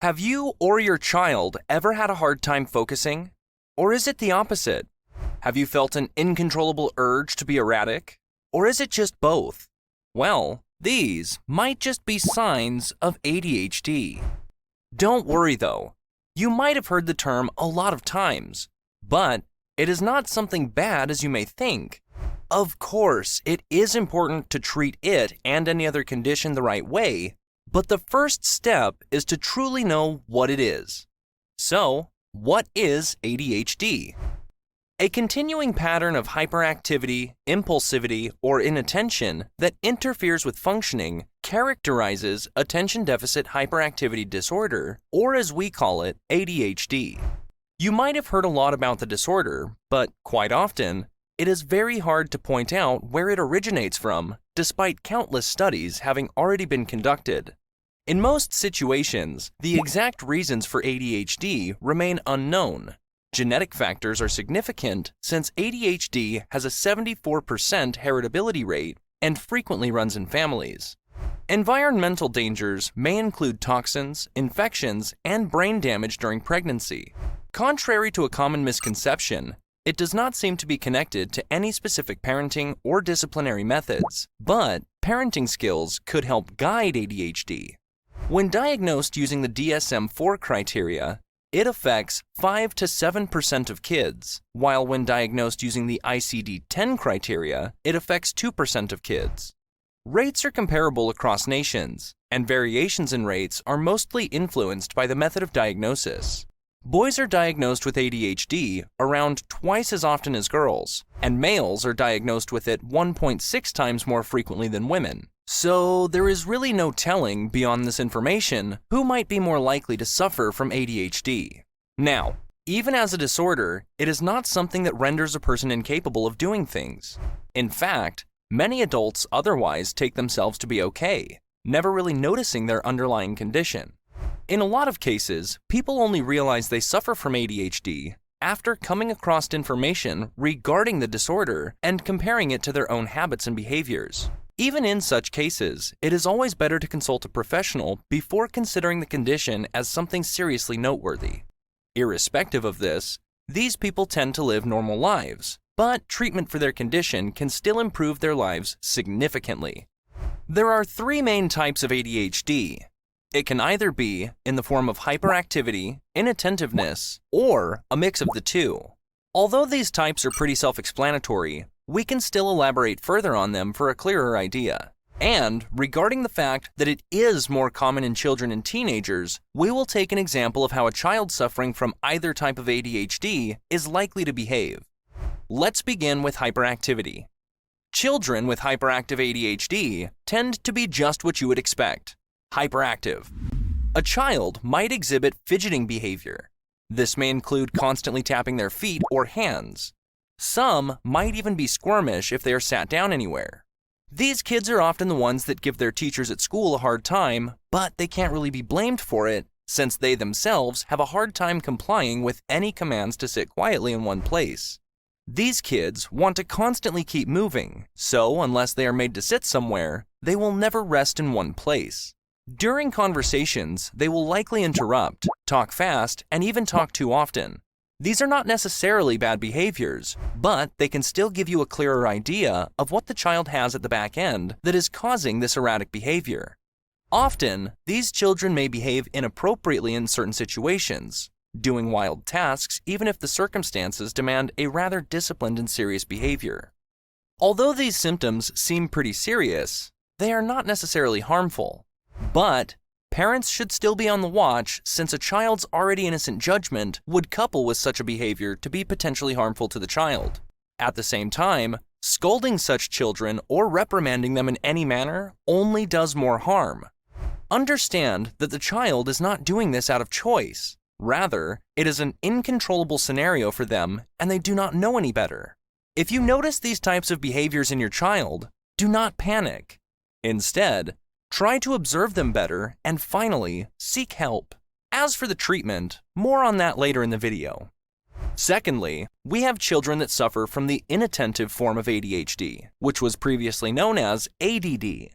Have you or your child ever had a hard time focusing? Or is it the opposite? Have you felt an uncontrollable urge to be erratic? Or is it just both? Well, these might just be signs of ADHD. Don't worry though. You might have heard the term a lot of times, but it is not something bad as you may think. Of course, it is important to treat it and any other condition the right way, but the first step is to truly know what it is. So, what is ADHD? A continuing pattern of hyperactivity, impulsivity, or inattention that interferes with functioning characterizes attention deficit hyperactivity disorder, or as we call it, ADHD. You might have heard a lot about the disorder, but quite often, it is very hard to point out where it originates from, despite countless studies having already been conducted. In most situations, the exact reasons for ADHD remain unknown. Genetic factors are significant since ADHD has a 74% heritability rate and frequently runs in families. Environmental dangers may include toxins, infections, and brain damage during pregnancy. Contrary to a common misconception, it does not seem to be connected to any specific parenting or disciplinary methods, but parenting skills could help guide ADHD. When diagnosed using the DSM-4 criteria, it affects 5 to 7% of kids, while when diagnosed using the ICD-10 criteria, it affects 2% of kids. Rates are comparable across nations, and variations in rates are mostly influenced by the method of diagnosis. Boys are diagnosed with ADHD around twice as often as girls, and males are diagnosed with it 1.6 times more frequently than women. So there is really no telling beyond this information who might be more likely to suffer from ADHD. Now, even as a disorder, it is not something that renders a person incapable of doing things. In fact, many adults otherwise take themselves to be okay, never really noticing their underlying condition. In a lot of cases, people only realize they suffer from ADHD after coming across information regarding the disorder and comparing it to their own habits and behaviors. Even in such cases, it is always better to consult a professional before considering the condition as something seriously noteworthy. Irrespective of this, these people tend to live normal lives, but treatment for their condition can still improve their lives significantly. There are 3 main types of ADHD. It can either be in the form of hyperactivity, inattentiveness, or a mix of the two. Although these types are pretty self-explanatory, we can still elaborate further on them for a clearer idea. And regarding the fact that it is more common in children and teenagers, we will take an example of how a child suffering from either type of ADHD is likely to behave. Let's begin with hyperactivity. Children with hyperactive ADHD tend to be just what you would expect. Hyperactive. A child might exhibit fidgeting behavior. This may include constantly tapping their feet or hands. Some might even be squirmish if they are sat down anywhere. These kids are often the ones that give their teachers at school a hard time, but they can't really be blamed for it since they themselves have a hard time complying with any commands to sit quietly in one place. These kids want to constantly keep moving, so unless they are made to sit somewhere, they will never rest in one place. During conversations, they will likely interrupt, talk fast, and even talk too often. These are not necessarily bad behaviors, but they can still give you a clearer idea of what the child has at the back end that is causing this erratic behavior. Often, these children may behave inappropriately in certain situations, doing wild tasks even if the circumstances demand a rather disciplined and serious behavior. Although these symptoms seem pretty serious, they are not necessarily harmful. But parents should still be on the watch since a child's already innocent judgment would couple with such a behavior to be potentially harmful to the child. At the same time, scolding such children or reprimanding them in any manner only does more harm. Understand that the child is not doing this out of choice. Rather, it is an uncontrollable scenario for them and they do not know any better. If you notice these types of behaviors in your child, do not panic. Instead, try to observe them better, and finally, seek help. As for the treatment, more on that later in the video. Secondly, we have children that suffer from the inattentive form of ADHD, which was previously known as ADD.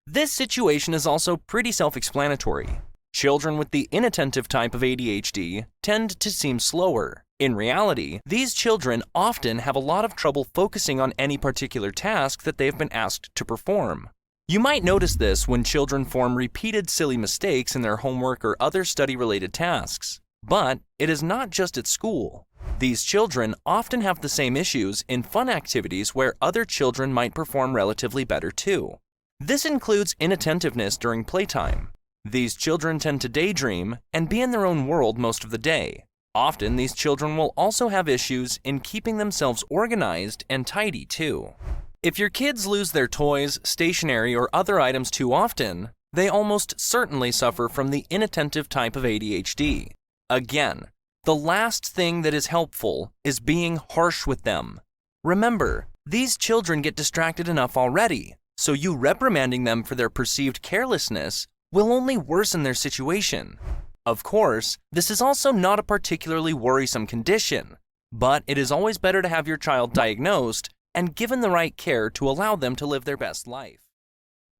This situation is also pretty self-explanatory. Children with the inattentive type of ADHD tend to seem slower. In reality, these children often have a lot of trouble focusing on any particular task that they've been asked to perform. You might notice this when children form repeated silly mistakes in their homework or other study-related tasks. But it is not just at school. These children often have the same issues in fun activities where other children might perform relatively better too. This includes inattentiveness during playtime. These children tend to daydream and be in their own world most of the day. Often, these children will also have issues in keeping themselves organized and tidy too. If your kids lose their toys, stationery, or other items too often, they almost certainly suffer from the inattentive type of ADHD. Again, the last thing that is helpful is being harsh with them. Remember, these children get distracted enough already, so you reprimanding them for their perceived carelessness will only worsen their situation. Of course, this is also not a particularly worrisome condition, but it is always better to have your child diagnosed and given the right care to allow them to live their best life.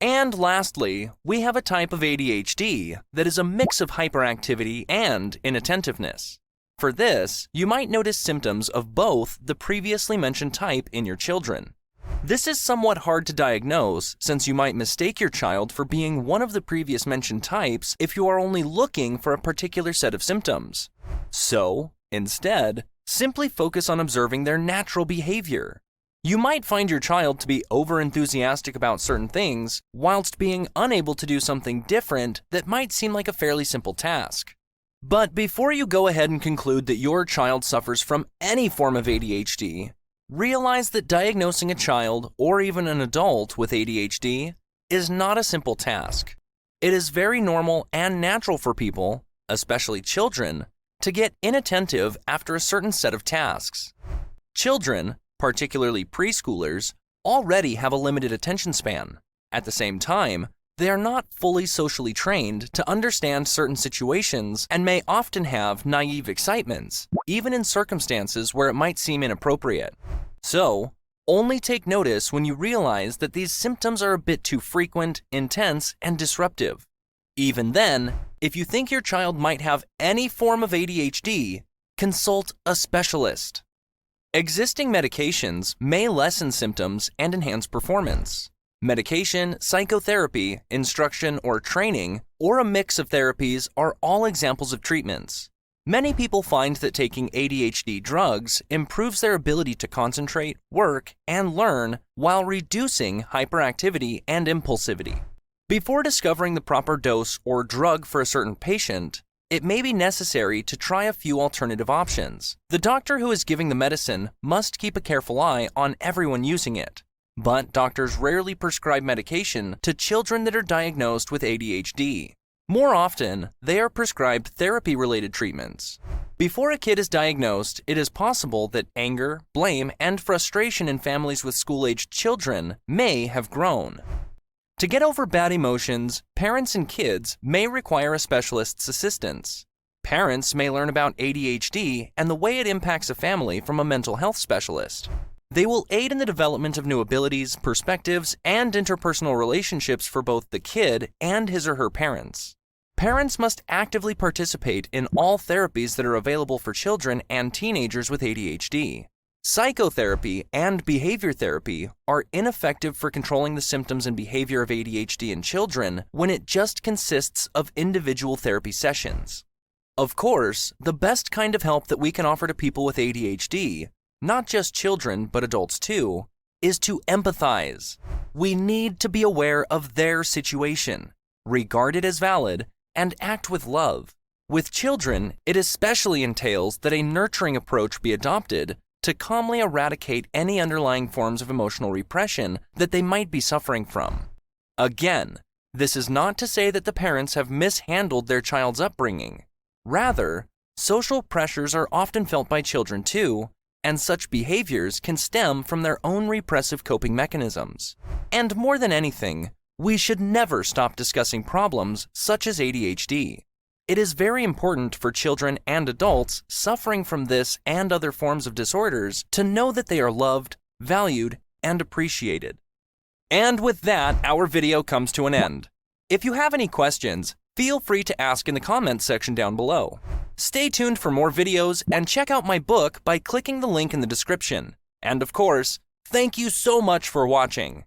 And lastly, we have a type of ADHD that is a mix of hyperactivity and inattentiveness. For this, you might notice symptoms of both the previously mentioned type in your children. This is somewhat hard to diagnose since you might mistake your child for being one of the previous mentioned types if you are only looking for a particular set of symptoms. So, instead, simply focus on observing their natural behavior. You might find your child to be over-enthusiastic about certain things whilst being unable to do something different that might seem like a fairly simple task. But before you go ahead and conclude that your child suffers from any form of ADHD, realize that diagnosing a child or even an adult with ADHD is not a simple task. It is very normal and natural for people, especially children, to get inattentive after a certain set of tasks. Children, particularly preschoolers, already have a limited attention span. At the same time, they are not fully socially trained to understand certain situations and may often have naive excitements, even in circumstances where it might seem inappropriate. So, only take notice when you realize that these symptoms are a bit too frequent, intense, and disruptive. Even then, if you think your child might have any form of ADHD, consult a specialist. Existing medications may lessen symptoms and enhance performance. Medication, psychotherapy, instruction or training, or a mix of therapies are all examples of treatments. Many people find that taking ADHD drugs improves their ability to concentrate, work, and learn while reducing hyperactivity and impulsivity. Before discovering the proper dose or drug for a certain patient, it may be necessary to try a few alternative options. The doctor who is giving the medicine must keep a careful eye on everyone using it. But doctors rarely prescribe medication to children that are diagnosed with ADHD. More often, they are prescribed therapy-related treatments. Before a kid is diagnosed, it is possible that anger, blame, and frustration in families with school-aged children may have grown. To get over bad emotions, parents and kids may require a specialist's assistance. Parents may learn about ADHD and the way it impacts a family from a mental health specialist. They will aid in the development of new abilities, perspectives, and interpersonal relationships for both the kid and his or her parents. Parents must actively participate in all therapies that are available for children and teenagers with ADHD. Psychotherapy and behavior therapy are ineffective for controlling the symptoms and behavior of ADHD in children when it just consists of individual therapy sessions. Of course, the best kind of help that we can offer to people with ADHD, not just children but adults too, is to empathize. We need to be aware of their situation, regard it as valid, and act with love. With children, it especially entails that a nurturing approach be adopted to calmly eradicate any underlying forms of emotional repression that they might be suffering from. Again, this is not to say that the parents have mishandled their child's upbringing. Rather, social pressures are often felt by children too, and such behaviors can stem from their own repressive coping mechanisms. And more than anything, we should never stop discussing problems such as ADHD. It is very important for children and adults suffering from this and other forms of disorders to know that they are loved, valued, and appreciated. And with that, our video comes to an end. If you have any questions, Feel free to ask in the comments section down below. Stay tuned for more videos and check out my book by clicking the link in the description. And of course, thank you so much for watching.